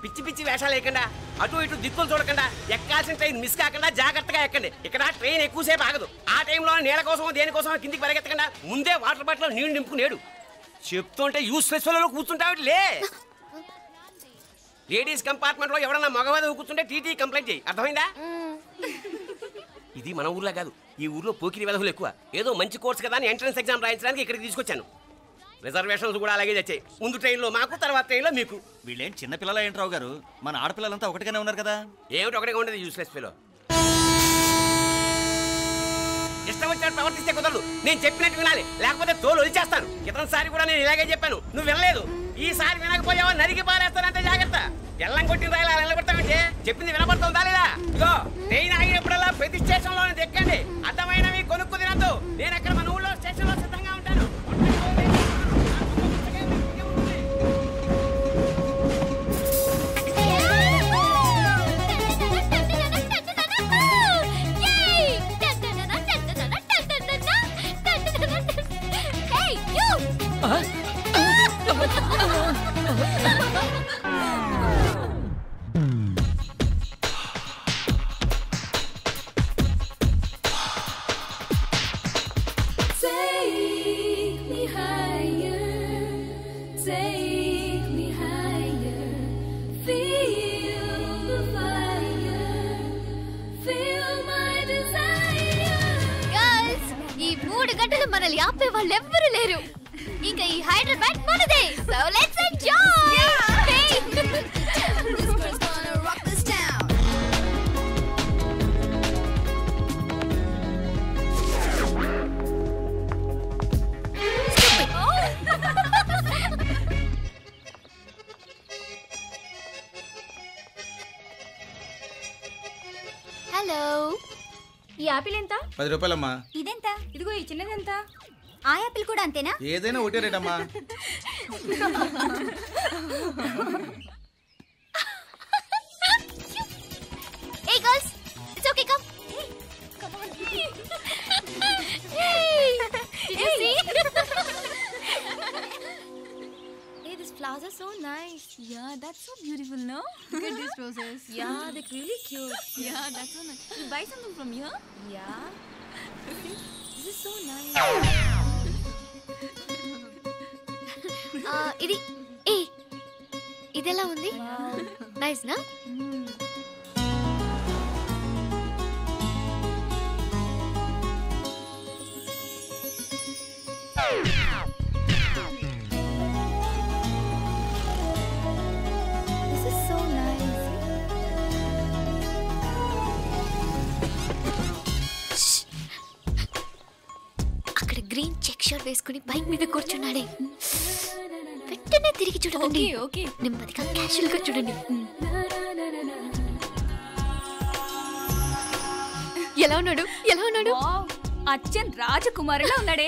పిచ్చి పిచ్చి వేషాలు వేయకుండా అటు ఇటు దిక్కులు చూడకుండా ఎక్కాల్సిన ట్రైన్ మిస్ కాకుండా జాగ్రత్తగా ఎక్కండి. ఇక్కడ ట్రైన్ ఎక్కువసేపు ఆగదు. ఆ టైంలో నీళ్ళ కోసం దేనికోసం కిందికి పరిగెత్తకుండా ముందే వాటర్ బాటిల్ నీళ్లు నింపుకునేడు. చెప్తుంటే యూస్లెస్ లో కూర్చుంటావు లే. లేడీస్ కంపార్ట్మెంట్ లో ఎవరన్నా మగవాది కూర్చుంటే టీటీ కంప్లైంట్ చేయి. అర్థమైందా? ఇది మన ఊర్లో కాదు, ఈ ఊర్లో పోకిరి వెధవులు ఎక్కువ. ఏదో మంచి కోర్స్ కదా అని ఎంట్రన్స్ ఎగ్జామ్ రాయించడానికి ఇక్కడికి తీసుకొచ్చాను. రిజర్వేషన్స్ కూడా అలాగే వచ్చాయి. ముందు ట్రైన్లో మాకు, తర్వాత ట్రైన్లో మీకు. వీళ్ళేం చిన్నపిల్లల ఏంట్రావు గారు? మన ఆడపిల్లలంతా ఒకటిగానే ఉన్నారు కదా. ఏమిటి ఒకటిగా ఉండదు యూస్లెస్ ఫెలో. ఇష్టం వచ్చినట్టు ప్రవర్తిస్తే కుదరదు. నేను చెప్పినట్టు వినాలి, లేకపోతే తోలు వదిలేస్తాను. క్రితంసారి కూడా నేను ఇలాగే చెప్పాను, నువ్వు వినలేదు. ఈసారి వినకపోయావా నరికి పారేస్తానంటే జాగ్రత్త. ఎల్లం కొట్టిన రాయలు అలా నిలబడతామంటే చెప్పింది వినపడుతుందా లేదా? ఇగో ట్రైన్ ఆగినప్పుడల్లా ప్రతి స్టేషన్ లో ఎక్కండి. అర్థమైనవి కొనుక్కు తినద్దు. నేను అక్కడ మన ఊళ్ళో స్టేషన్ లో సిద్ధంగా ఉంటాను. మనల్ని ఆపే వాళ్ళు ఎవ్వరూ లేరు. ఇంకా ఈ హైదరాబాద్ మనదే. So let's enjoy. హలో, ఈ యాపిల్ ఎంత? 10 రూపాయలమ్మా. ఇదెంత? ఇదిగో ఈ చిన్నది ఎంత? ఆ యాపిల్ కూడా అంతేనా? ఏదైనా ఒకటే రేట్ అమ్మా. Hey girls, it's okay, come. Come on. Hey, did you see? Hey, these flowers are so nice. Yeah, that's so beautiful, no? Look at these roses. Yeah, they're really cute. Yeah, that's so nice. You buy something from here? Yeah. This is so nice. ఇది ఇదెలా ఉంది? Nice నా? This is so nice. అక్కడ green check shirt వేసుకుని bike మీద కూర్చున్నాడే. వెంటనే తిరిగి చూడండి. ఓకే నెమ్మదిగా క్యాషువల్ గా చూడండి. ఎలా ఉన్నాడు? ఎలా ఉన్నాడు? అచ్చన్ రాజకుమారిలా ఉన్నాడే.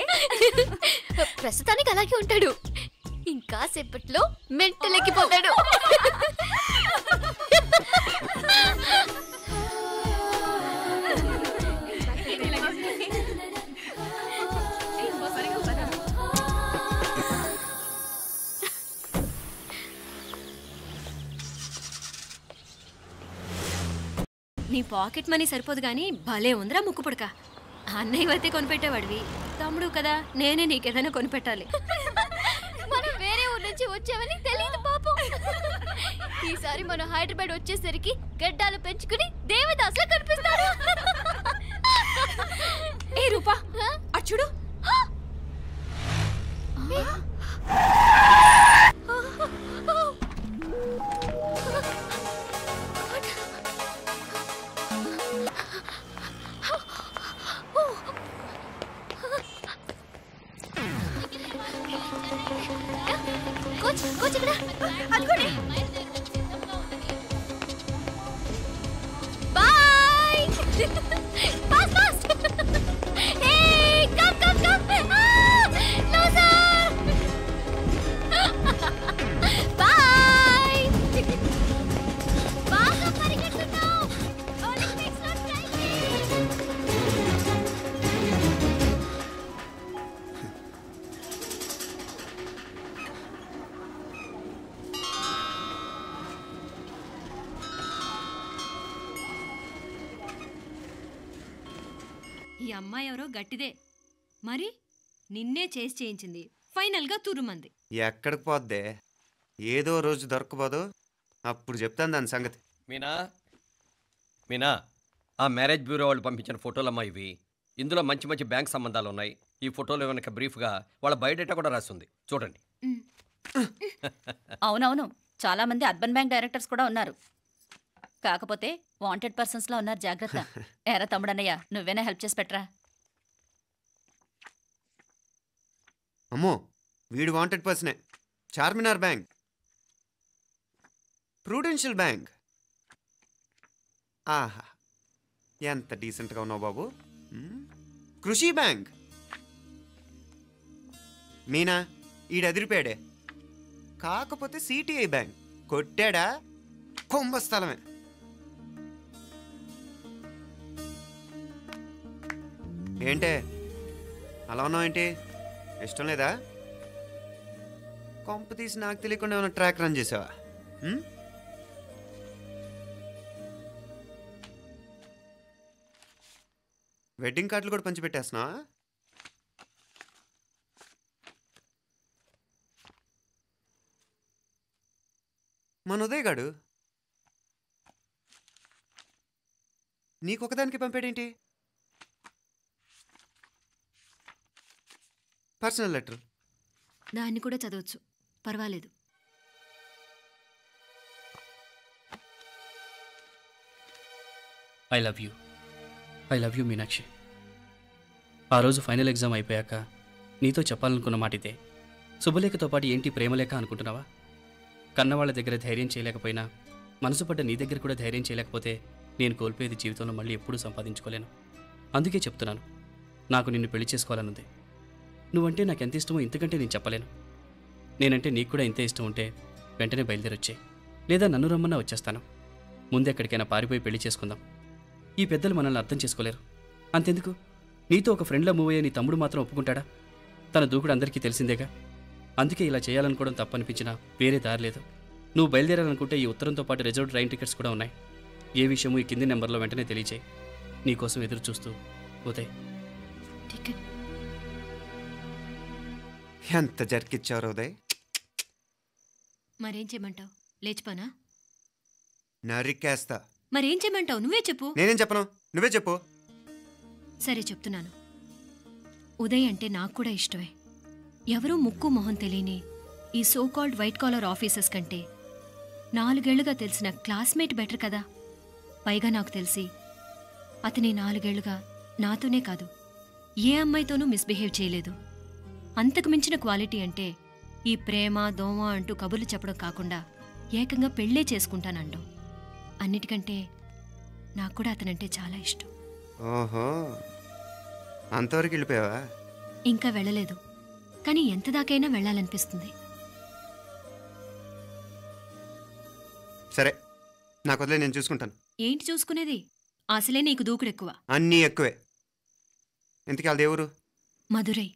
ప్రస్తుతానికి అలాగే ఉంటాడు. ఇంకా సేపట్లో మెంటల్ ఎక్కిపోతాడు. నీ పాకెట్ మనీ సరిపోదు గానీ భలే ఉందిరా ముక్కు పుడక. అన్నయ్య అయితే కొనిపెట్టేవాడివి, తమ్ముడు కదా నేనే నీకేదైనా కొనిపెట్టాలి. మనం వేరే ఊరు నుంచి వచ్చామని తెలియదు పాపం. ఈసారి మనం హైదరాబాద్ వచ్చేసరికి గడ్డాలు పెంచుకుని దేవదాసులా కనిపిస్తారు. ఏ రూపా అచ్చుడు. కోచ్ ఇక్కడ అనుకోండి. Boy. Fast fast. Hey come come come. Loser. Boy. బాగా పరిగెడుతున్నావు. ఒలింపిక్స్ లో ట్రై చేయి. ఈ అమ్మాయి ఎవరో గట్టిదే మరి నిన్నే చేసి చేయించింది ఫైనల్గా తురుమంది. ఎక్కడికి పోద్దే ఏదో రోజు దొరకపోదు అప్పుడు చెప్తాను దాని సంగతి. మీనా మీనా ఆ మ్యారేజ్ బ్యూరో వాళ్ళు పంపించిన ఫోటోలమ్మా ఇవి. ఇందులో మంచి మంచి బ్యాంక్ సంబంధాలు ఉన్నాయి. ఈ ఫోటోలు వెనక బ్రీఫ్గా వాళ్ళ బయోడేటా కూడా రాస్తుంది, చూడండి. అవునవును, చాలా మంది అర్బన్ బ్యాంక్ డైరెక్టర్స్ కూడా ఉన్నారు. కాకపోతే వాంటెడ్ పర్సన్స్ లో ఉన్నారు, జాగ్రత్త. ఎరా తమ్ముడన్నయ్య, నువ్వేనా హెల్ప్ చేసి పెట్టరా? అమ్మో, వీడు వాంటెడ్ పర్సనే. Charminar bank, Prudential bank. ఆహా, ఎంత డీసెంట్గా ఉన్నావు బాబు. కృషి బ్యాంక్. మీనా, ఈడదిరిపాడే. కాకపోతే సిటిఐ బ్యాంక్ కొట్టాడా కుంభస్థలమే. ఏంటే అలా ఉన్నావు ఏంటి? ఇష్టం లేదా? కొంప తీసి నాకు తెలియకుండా ఏమైనా ట్రాక్ రన్ చేసావా? వెడ్డింగ్ కార్డులు కూడా పంచిపెట్టేస్తున్నావా? మన ఉదయ్ గాడు నీకొకదానికి పంపాడేంటి? Personal letter. దాన్ని కూడా చదవచ్చు, పర్వాలేదు. I love you Meenakshi. ఆ రోజు ఫైనల్ ఎగ్జామ్ అయిపోయాక నీతో చెప్పాలనుకున్న మాట ఇదే. శుభలేఖతో పాటు ఏంటి ప్రేమలేఖ అనుకుంటున్నావా? కన్నవాళ్ళ దగ్గర ధైర్యం చేయలేకపోయినా మనసు పడ్డ నీ దగ్గర కూడా ధైర్యం చేయలేకపోతే నేను కోల్పోయేది జీవితంలో మళ్ళీ ఎప్పుడూ సంపాదించుకోలేను. అందుకే చెప్తున్నాను, నాకు నిన్ను పెళ్లి చేసుకోవాలనుంది. నువ్వంటే నాకు ఎంత ఇష్టమో ఇంతకంటే నేను చెప్పలేను. నేనంటే నీకు కూడా ఇంతే ఇష్టం ఉంటే వెంటనే బయలుదేరొచ్చాయి, లేదా నన్ను రమ్మన్నా వచ్చేస్తాను. ముందు ఎక్కడికైనా పారిపోయి పెళ్లి చేసుకుందాం. ఈ పెద్దలు మనల్ని అర్థం చేసుకోలేరు. అంతెందుకు, నీతో ఒక ఫ్రెండ్లా మూవ్ అయ్యే నీ తమ్ముడు మాత్రం ఒప్పుకుంటాడా? తన దూకుడు అందరికీ తెలిసిందేగా. అందుకే ఇలా చేయాలనుకోవడం తప్పనిపించినా వేరే దారి లేదు. నువ్వు బయలుదేరాలనుకుంటే ఈ ఉత్తరంతో పాటు రిజర్వ్ ట్రైన్ టికెట్స్ కూడా ఉన్నాయి. ఏ విషయమూ ఈ కింది నెంబర్లో వెంటనే తెలియచేయి. నీకోసం ఎదురు చూస్తూ ఉదయ్. టికెట్ ఎంత జరికిచ్చారు ఉదయ్. మరేం చేయమంటావు? లేచిపోనా? నరికేస్తా. మరేం చేయమంటావు? నువ్వే చెప్పు. నేనేం చెప్పను, నువ్వే చెప్పు. సరే చెప్తున్నాను. ఉదయ్ అంటే నాకు కూడా ఇష్టమే. ఎవరూ ముక్కు మొహం తెలియని ఈ సోకాల్డ్ వైట్ కాలర్ ఆఫీసర్స్ కంటే 4 ఏళ్లుగా తెలిసిన క్లాస్మేట్ బెటర్ కదా. పైగా నాకు తెలిసి అతని 4 ఏళ్లుగా నాతోనే కాదు ఏ అమ్మాయితోనూ మిస్బిహేవ్ చేయలేదు. అంతకు మించిన క్వాలిటీ అంటే ఈ ప్రేమ దోమ అంటూ కబుర్లు చెప్పడం కాకుండా ఏకంగా పెళ్ళే చేసుకుంటానంటాం. అన్నిటికంటే నాకు కూడా అతనంటే చాలా ఇష్టం. ఓహో, అంతవరకు వెళ్ళిపోయావా? ఇంకా వెళ్ళలేదు, కానీ ఎంత దాకైనా వెళ్ళాలనిపిస్తుంది. సరే, నాకు వదిలే, నేను చూసుకుంటాను. ఏంటి చూసుకునేది? అసలే నీకు దూకుడెక్కువ. అన్నీ ఎక్కువే. ఇంతకీ వాళ్ళ దేవురు? మధురై.